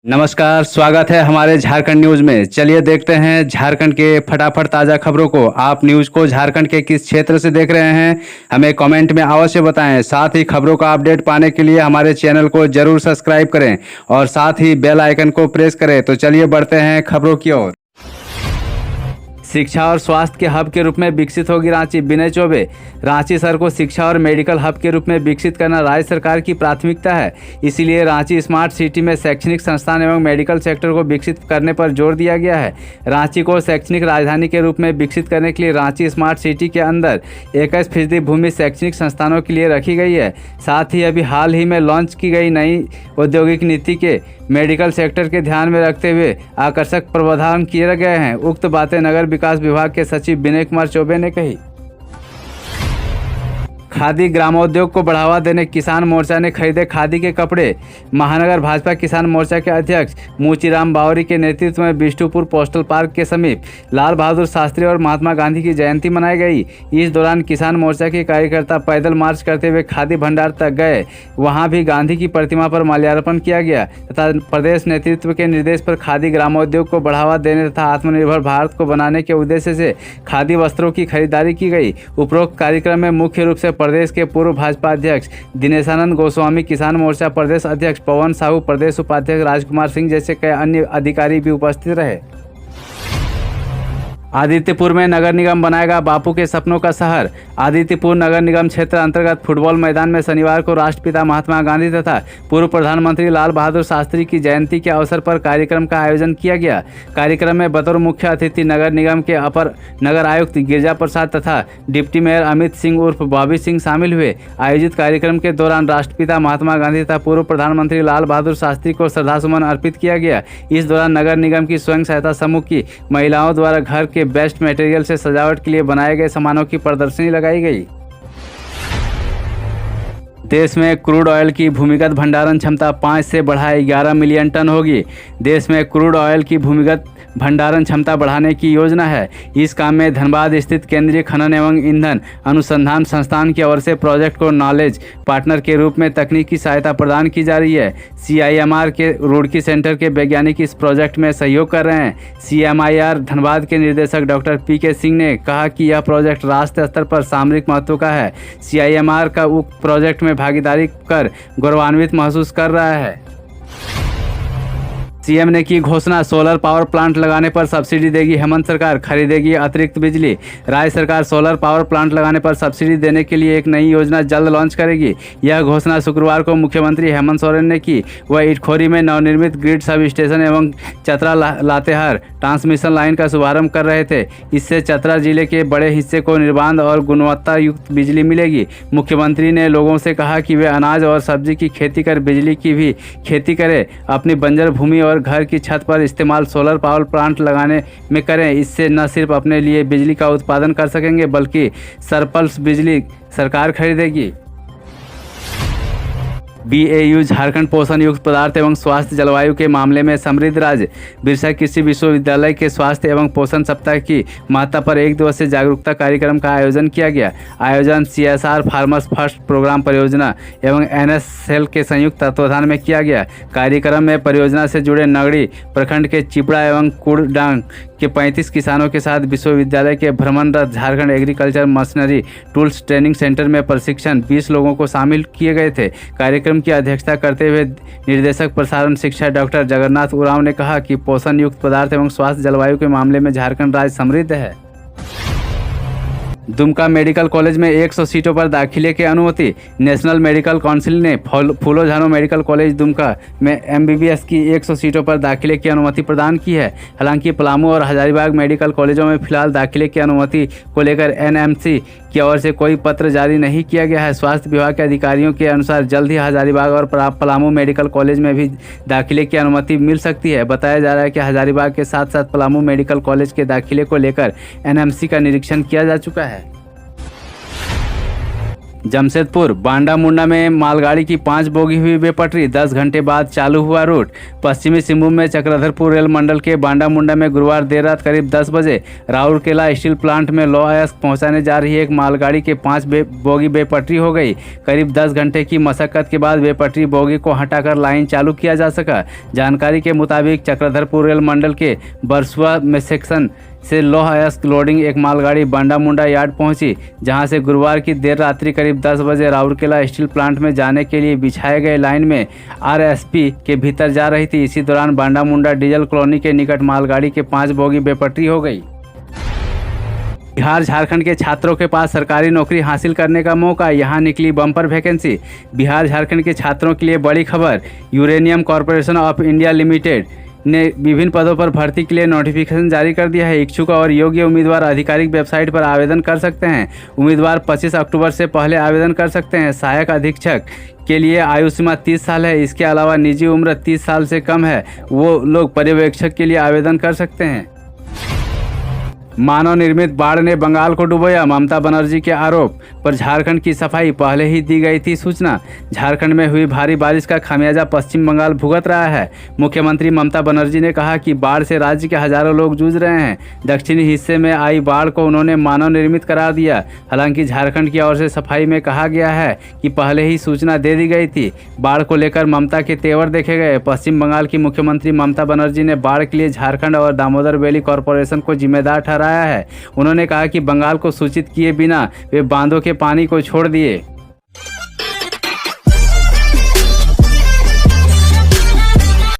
नमस्कार, स्वागत है हमारे झारखंड न्यूज में। चलिए देखते हैं झारखंड के फटाफट ताज़ा खबरों को। आप न्यूज को झारखंड के किस क्षेत्र से देख रहे हैं, हमें कमेंट में अवश्य बताएं। साथ ही खबरों का अपडेट पाने के लिए हमारे चैनल को जरूर सब्सक्राइब करें और साथ ही बेल आइकन को प्रेस करें। तो चलिए बढ़ते हैं खबरों की ओर। शिक्षा और स्वास्थ्य के हब के रूप में विकसित होगी रांची। विनय चौबे। रांची शहर को शिक्षा और मेडिकल हब के रूप में विकसित करना राज्य सरकार की प्राथमिकता है। इसीलिए रांची स्मार्ट सिटी में शैक्षणिक संस्थान एवं मेडिकल सेक्टर को विकसित करने पर जोर दिया गया है। रांची को शैक्षणिक राजधानी के रूप में विकसित करने के लिए रांची स्मार्ट सिटी के अंदर 21% भूमि शैक्षणिक संस्थानों के लिए रखी गई है। साथ ही अभी हाल ही में लॉन्च की गई नई औद्योगिक नीति के मेडिकल सेक्टर के ध्यान में रखते हुए आकर्षक प्रावधान किए गए हैं। उक्त बातें नगर विकास विभाग के सचिव विनय कुमार चौबे ने कही। खादी ग्रामोद्योग को बढ़ावा देने किसान मोर्चा ने खरीदे खादी के कपड़े। महानगर भाजपा किसान मोर्चा के अध्यक्ष मूचीराम बावरी के नेतृत्व में बिष्टुपुर पोस्टल पार्क के समीप लाल बहादुर शास्त्री और महात्मा गांधी की जयंती मनाई गई। इस दौरान किसान मोर्चा के कार्यकर्ता पैदल मार्च करते हुए खादी भंडार तक गए। वहां भी गांधी की प्रतिमा पर माल्यार्पण किया गया तथा प्रदेश नेतृत्व के निर्देश पर खादी ग्रामोद्योग को बढ़ावा देने तथा आत्मनिर्भर भारत को बनाने के उद्देश्य से खादी वस्त्रों की खरीदारी की गई। उपरोक्त कार्यक्रम में मुख्य रूप से प्रदेश के पूर्व भाजपा अध्यक्ष दिनेशानंद गोस्वामी, किसान मोर्चा प्रदेश अध्यक्ष पवन साहू, प्रदेश उपाध्यक्ष राजकुमार सिंह जैसे कई अन्य अधिकारी भी उपस्थित रहे। आदित्यपुर में नगर निगम बनाएगा बापू के सपनों का शहर। आदित्यपुर नगर निगम क्षेत्र अंतर्गत फुटबॉल मैदान में शनिवार को राष्ट्रपिता महात्मा गांधी तथा पूर्व प्रधानमंत्री लाल बहादुर शास्त्री की जयंती के अवसर पर कार्यक्रम का आयोजन किया गया। कार्यक्रम में बतौर मुख्य अतिथि नगर निगम के अपर नगर आयुक्त गिरिजा प्रसाद तथा डिप्टी मेयर अमित सिंह उर्फ बॉबी सिंह शामिल हुए। आयोजित कार्यक्रम के दौरान राष्ट्रपिता महात्मा गांधी तथा पूर्व प्रधानमंत्री लाल बहादुर शास्त्री को श्रद्धासुमन अर्पित किया गया। इस दौरान नगर निगम की स्वयं सहायता समूह की महिलाओं द्वारा घर के बेस्ट मटेरियल से सजावट के लिए बनाए गए सामानों की प्रदर्शनी लगाई गई। देश में क्रूड ऑयल की भूमिगत भंडारण क्षमता 5 से बढ़ाए 11 मिलियन टन होगी। देश में क्रूड ऑयल की भूमिगत भंडारण क्षमता बढ़ाने की योजना है। इस काम में धनबाद स्थित केंद्रीय खनन एवं ईंधन अनुसंधान संस्थान की ओर से प्रोजेक्ट को नॉलेज पार्टनर के रूप में तकनीकी सहायता प्रदान की जा रही है। CIMR के रुड़की सेंटर के वैज्ञानिक इस प्रोजेक्ट में सहयोग कर रहे हैं। CMIR धनबाद के निदेशक डॉक्टर PK सिंह ने कहा कि यह प्रोजेक्ट राष्ट्रीय स्तर पर सामरिक महत्व का है। CIMR का उक्त प्रोजेक्ट में भागीदारी कर गौरवान्वित महसूस कर रहा है। सीएम ने की घोषणा, सोलर पावर प्लांट लगाने पर सब्सिडी देगी हेमंत सरकार, खरीदेगी अतिरिक्त बिजली। राज्य सरकार सोलर पावर प्लांट लगाने पर सब्सिडी देने के लिए एक नई योजना जल्द लॉन्च करेगी। यह घोषणा शुक्रवार को मुख्यमंत्री हेमंत सोरेन ने की। वह इटखोरी में नवनिर्मित ग्रिड सब स्टेशन एवं चतरा लातेहार ट्रांसमिशन लाइन का शुभारंभ कर रहे थे। इससे चतरा जिले के बड़े हिस्से को निर्बाध और गुणवत्ता युक्त बिजली मिलेगी। मुख्यमंत्री ने लोगों से कहा कि वे अनाज और सब्जी की खेती कर बिजली की भी खेती करें। अपनी बंजर भूमि और घर की छत पर इस्तेमाल सोलर पावर प्लांट लगाने में करें। इससे न सिर्फ अपने लिए बिजली का उत्पादन कर सकेंगे बल्कि सरप्लस बिजली सरकार खरीदेगी। BAU झारखंड पोषण युक्त पदार्थ एवं स्वास्थ्य जलवायु के मामले में समृद्ध राज्य। बिरसा कृषि विश्वविद्यालय के स्वास्थ्य एवं पोषण सप्ताह की महत्ता पर एक दिवसीय जागरूकता कार्यक्रम का आयोजन किया गया। आयोजन CSR फार्मर्स फर्स्ट प्रोग्राम परियोजना एवं NSL के संयुक्त तत्वाधान में किया गया। कार्यक्रम में परियोजना से जुड़े नगड़ी प्रखंड के चिपड़ा एवं कुड़डांग के 35 किसानों के साथ विश्वविद्यालय के भ्रमणरत Jharkhand agriculture machinery tools training centre में प्रशिक्षण 20 लोगों को शामिल किए गए थे। कार्यक्रम की अध्यक्षता करते हुए निर्देशक प्रसारण शिक्षा डॉक्टर जगन्नाथ उरांव ने कहा कि पोषण युक्त पदार्थ एवं स्वास्थ्य जलवायु के मामले में झारखंड राज्य समृद्ध है। दुमका मेडिकल कॉलेज में 100 सीटों पर दाखिले की अनुमति। नेशनल मेडिकल काउंसिल ने फूलो झानो मेडिकल कॉलेज दुमका में MBBS की 100 सीटों पर दाखिले की अनुमति प्रदान की है। हालांकि पलामू और हजारीबाग मेडिकल कॉलेजों में फिलहाल दाखिले की अनुमति को लेकर NMC की ओर से कोई पत्र जारी नहीं किया गया है। स्वास्थ्य विभाग के अधिकारियों के अनुसार जल्द ही हजारीबाग और पलामू मेडिकल कॉलेज में भी दाखिले की अनुमति मिल सकती है। बताया जा रहा है कि हजारीबाग के साथ साथ पलामू मेडिकल कॉलेज के दाखिले को लेकर NMC का निरीक्षण किया जा चुका है। जमशेदपुर बांडा मुंडा में मालगाड़ी की 5 बोगी हुई बेपटरी, 10 घंटे बाद चालू हुआ रूट। पश्चिमी सिंहभूम में चक्रधरपुर रेल मंडल के बांडा मुंडा में गुरुवार देर रात करीब 10 बजे राउरकेला स्टील प्लांट में लौह अयस्क पहुंचाने जा रही एक मालगाड़ी के 5 बोगी बेपटरी हो गई। करीब 10 घंटे की मशक्कत के बाद बेपटरी बोगी को हटाकर लाइन चालू किया जा सका। जानकारी के मुताबिक चक्रधरपुर रेल मंडल के बरसुआ में सेक्शन से लौह अयस्क लोडिंग एक मालगाड़ी बांडा मुंडा यार्ड पहुंची, जहां से गुरुवार की देर रात्रि करीब 10 बजे राउरकेला स्टील प्लांट में जाने के लिए बिछाए गए लाइन में आरएसपी के भीतर जा रही थी। इसी दौरान बांडा मुंडा डीजल कॉलोनी के निकट मालगाड़ी के 5 बोगी बेपटरी हो गई। बिहार झारखंड के छात्रों के पास सरकारी नौकरी हासिल करने का मौका, यहाँ निकली बम्पर वैकेंसी। बिहार झारखंड के छात्रों के लिए बड़ी खबर, uranium corporation of India limited ने विभिन्न पदों पर भर्ती के लिए नोटिफिकेशन जारी कर दिया है। इच्छुक और योग्य उम्मीदवार आधिकारिक वेबसाइट पर आवेदन कर सकते हैं। उम्मीदवार 25 अक्टूबर से पहले आवेदन कर सकते हैं। सहायक अधीक्षक के लिए आयु सीमा 30 साल है। इसके अलावा निजी उम्र 30 साल से कम है, वो लोग पर्यवेक्षक के लिए आवेदन कर सकते हैं। मानव निर्मित बाढ़ ने बंगाल को डुबोया, ममता बनर्जी के आरोप पर झारखंड की सफाई, पहले ही दी गई थी सूचना। झारखंड में हुई भारी बारिश का खामियाजा पश्चिम बंगाल भुगत रहा है। मुख्यमंत्री ममता बनर्जी ने कहा कि बाढ़ से राज्य के हजारों लोग जूझ रहे हैं। दक्षिणी हिस्से में आई बाढ़ को उन्होंने मानव निर्मित करार दिया। हालांकि झारखंड की ओर से सफाई में कहा गया है कि पहले ही सूचना दे दी गई थी। बाढ़ को लेकर ममता के तेवर देखे गए। पश्चिम बंगाल की मुख्यमंत्री ममता बनर्जी ने बाढ़ के लिए झारखंड और दामोदर वैली कॉरपोरेशन को जिम्मेदार ठहराया है। उन्होंने कहा कि बंगाल को सूचित किए बिना वे बांधों के पानी को छोड़ दिए।